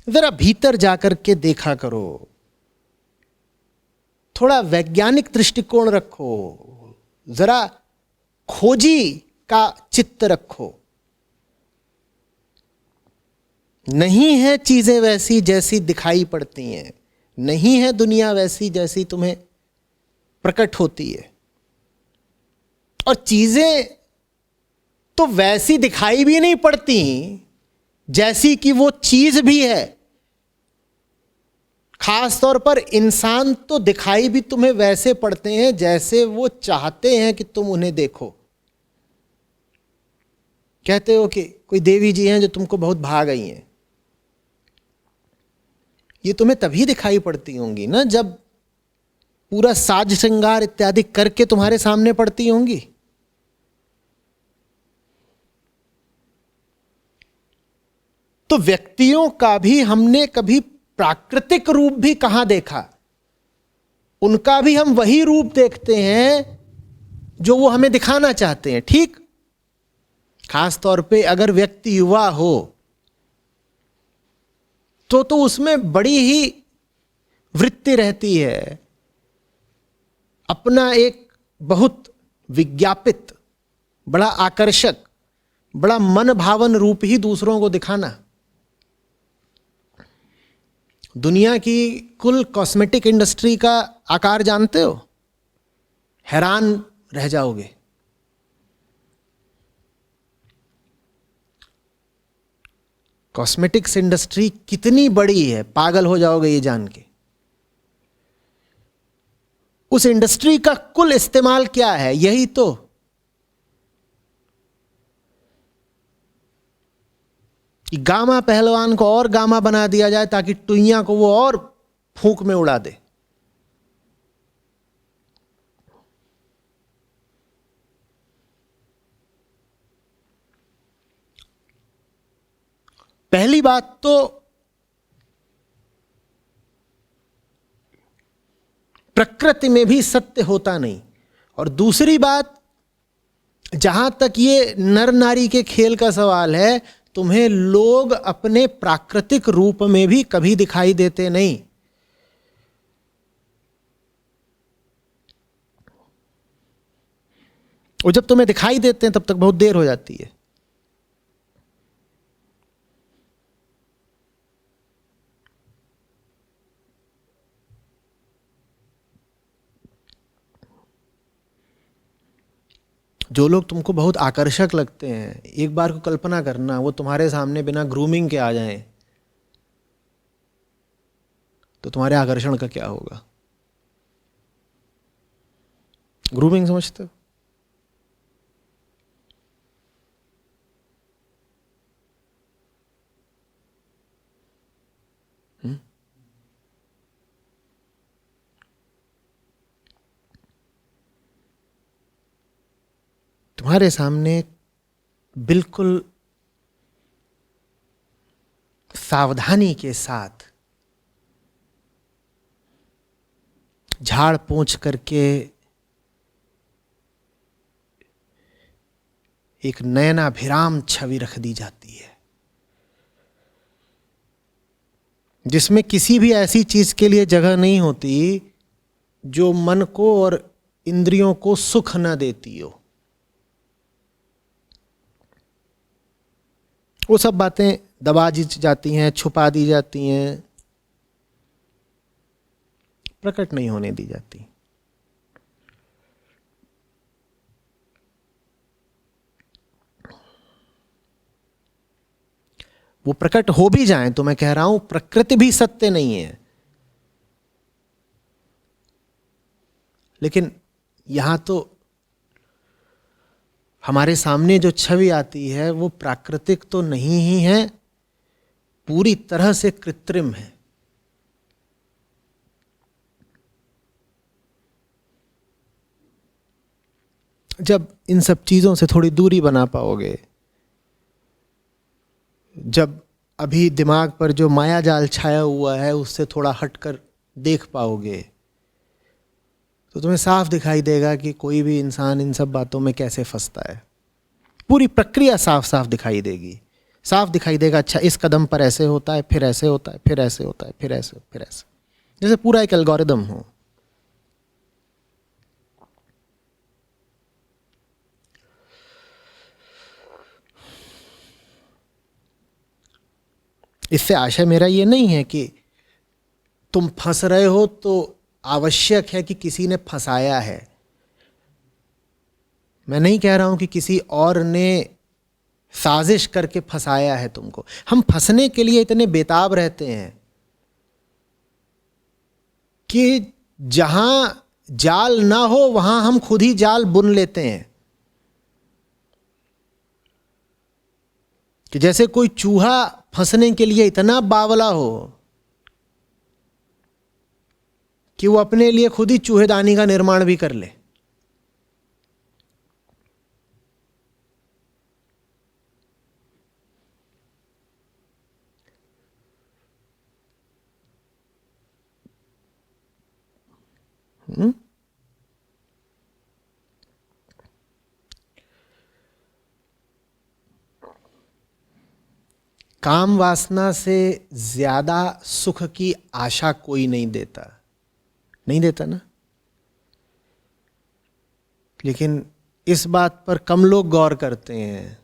जरा भीतर जाकर के देखा करो, थोड़ा वैज्ञानिक दृष्टिकोण रखो, जरा खोजी का चित्त रखो। नहीं है चीजें वैसी जैसी दिखाई पड़ती हैं, नहीं है दुनिया वैसी जैसी तुम्हें प्रकट होती है। और चीजें तो वैसी दिखाई भी नहीं पड़ती जैसी कि वो चीज भी है। खास तौर पर इंसान तो दिखाई भी तुम्हें वैसे पड़ते हैं जैसे वो चाहते हैं कि तुम उन्हें देखो। कहते हो कि कोई देवी जी हैं जो तुमको बहुत भा गई हैं, ये तुम्हें तभी दिखाई पड़ती होंगी ना जब पूरा साज श्रृंगार इत्यादि करके तुम्हारे सामने पड़ती होंगी। तो व्यक्तियों का भी हमने कभी प्राकृतिक रूप भी कहां देखा, उनका भी हम वही रूप देखते हैं जो वो हमें दिखाना चाहते हैं। ठीक, खास तौर पे अगर व्यक्ति युवा हो तो उसमें बड़ी ही वृत्ति रहती है अपना एक बहुत विज्ञापित, बड़ा आकर्षक, बड़ा मन भावन रूप ही दूसरों को दिखाना। दुनिया की कुल कॉस्मेटिक इंडस्ट्री का आकार जानते हो? हैरान रह जाओगे। कॉस्मेटिक्स इंडस्ट्री कितनी बड़ी है, पागल हो जाओगे ये जान के। उस इंडस्ट्री का कुल इस्तेमाल क्या है? यही तो कि गामा पहलवान को और गामा बना दिया जाए ताकि टुइयां को वो और फूंक में उड़ा दे। पहली बात तो प्रकृति में भी सत्य होता नहीं, और दूसरी बात, जहां तक ये नर नारी के खेल का सवाल है, तुम्हें लोग अपने प्राकृतिक रूप में भी कभी दिखाई देते नहीं। और जब तुम्हें दिखाई देते हैं तब तक बहुत देर हो जाती है। जो लोग तुमको बहुत आकर्षक लगते हैं, एक बार को कल्पना करना वो तुम्हारे सामने बिना ग्रूमिंग के आ जाएं, तो तुम्हारे आकर्षण का क्या होगा? ग्रूमिंग समझते हो? तुम्हारे सामने बिल्कुल सावधानी के साथ झाड़ पोंछ करके एक नयनाभिराम छवि रख दी जाती है, जिसमें किसी भी ऐसी चीज के लिए जगह नहीं होती जो मन को और इंद्रियों को सुख न देती हो। वो सब बातें दबा दी जाती हैं, छुपा दी जाती हैं, प्रकट नहीं होने दी जाती। वो प्रकट हो भी जाएं तो मैं कह रहा हूं प्रकृति भी सत्य नहीं है। लेकिन यहां तो हमारे सामने जो छवि आती है वो प्राकृतिक तो नहीं ही है, पूरी तरह से कृत्रिम है। जब इन सब चीजों से थोड़ी दूरी बना पाओगे, जब अभी दिमाग पर जो माया जाल छाया हुआ है उससे थोड़ा हटकर देख पाओगे, तो तुम्हें साफ दिखाई देगा कि कोई भी इंसान इन सब बातों में कैसे फंसता है। पूरी प्रक्रिया साफ साफ दिखाई देगी, साफ दिखाई देगा, अच्छा इस कदम पर ऐसे होता है, फिर ऐसे होता है, फिर ऐसे होता है, फिर ऐसे, फिर ऐसे, जैसे पूरा एक एल्गोरिदम हो। इससे आशय मेरा ये नहीं है कि तुम फंस रहे हो तो आवश्यक है कि किसी ने फंसाया है। मैं नहीं कह रहा हूं कि किसी और ने साजिश करके फंसाया है तुमको। हम फंसने के लिए इतने बेताब रहते हैं कि जहां जाल ना हो वहां हम खुद ही जाल बुन लेते हैं। कि जैसे कोई चूहा फंसने के लिए इतना बावला हो कि वो अपने लिए खुद ही चूहेदानी का निर्माण भी कर ले। काम वासना से ज्यादा सुख की आशा कोई नहीं देता, नहीं देता ना। लेकिन इस बात पर कम लोग गौर करते हैं,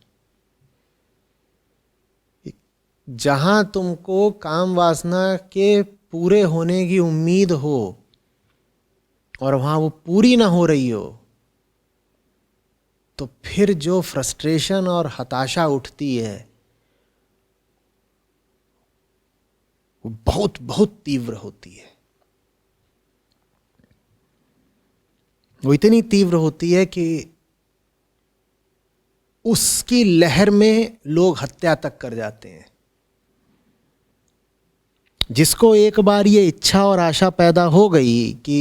जहां तुमको काम वासना के पूरे होने की उम्मीद हो और वहां वो पूरी ना हो रही हो, तो फिर जो फ्रस्ट्रेशन और हताशा उठती है वो बहुत बहुत तीव्र होती है। वो इतनी तीव्र होती है कि उसकी लहर में लोग हत्या तक कर जाते हैं। जिसको एक बार ये इच्छा और आशा पैदा हो गई कि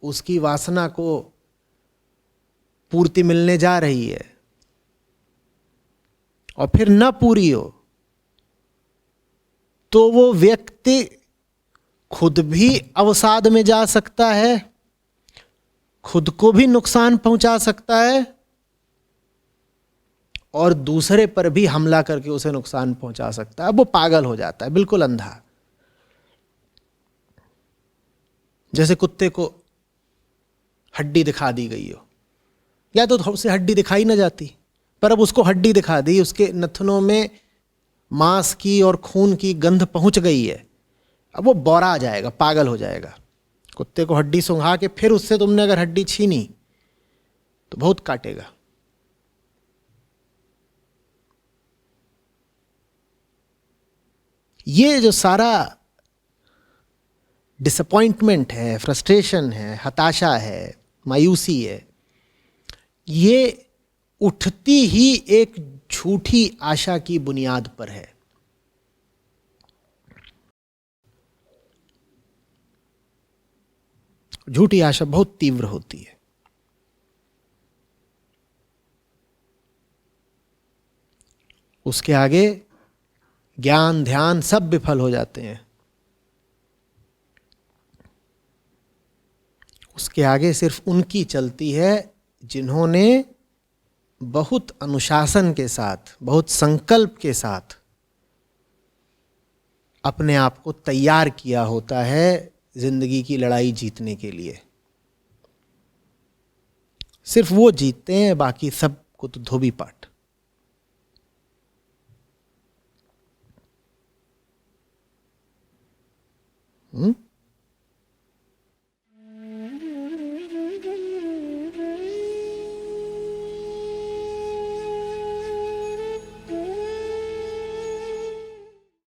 उसकी वासना को पूर्ति मिलने जा रही है और फिर न पूरी हो, तो वो व्यक्ति खुद भी अवसाद में जा सकता है, खुद को भी नुकसान पहुंचा सकता है और दूसरे पर भी हमला करके उसे नुकसान पहुंचा सकता है। अब वो पागल हो जाता है, बिल्कुल अंधा। जैसे कुत्ते को हड्डी दिखा दी गई हो, या तो उसे हड्डी दिखाई ना जाती, पर अब उसको हड्डी दिखा दी, उसके नथनों में मांस की और खून की गंध पहुंच गई है। अब वो बौरा जाएगा, पागल हो जाएगा। कुत्ते को हड्डी सूंघा के फिर उससे तुमने अगर हड्डी छीनी तो बहुत काटेगा। ये जो सारा डिसअपॉइंटमेंट है, फ्रस्ट्रेशन है, हताशा है, मायूसी है, ये उठती ही एक झूठी आशा की बुनियाद पर है। झूठी आशा बहुत तीव्र होती है। उसके आगे ज्ञान ध्यान सब विफल हो जाते हैं। उसके आगे सिर्फ उनकी चलती है जिन्होंने बहुत अनुशासन के साथ, बहुत संकल्प के साथ अपने आप को तैयार किया होता है जिंदगी की लड़ाई जीतने के लिए। सिर्फ वो जीतते हैं, बाकी सब को तो धोबी पाट।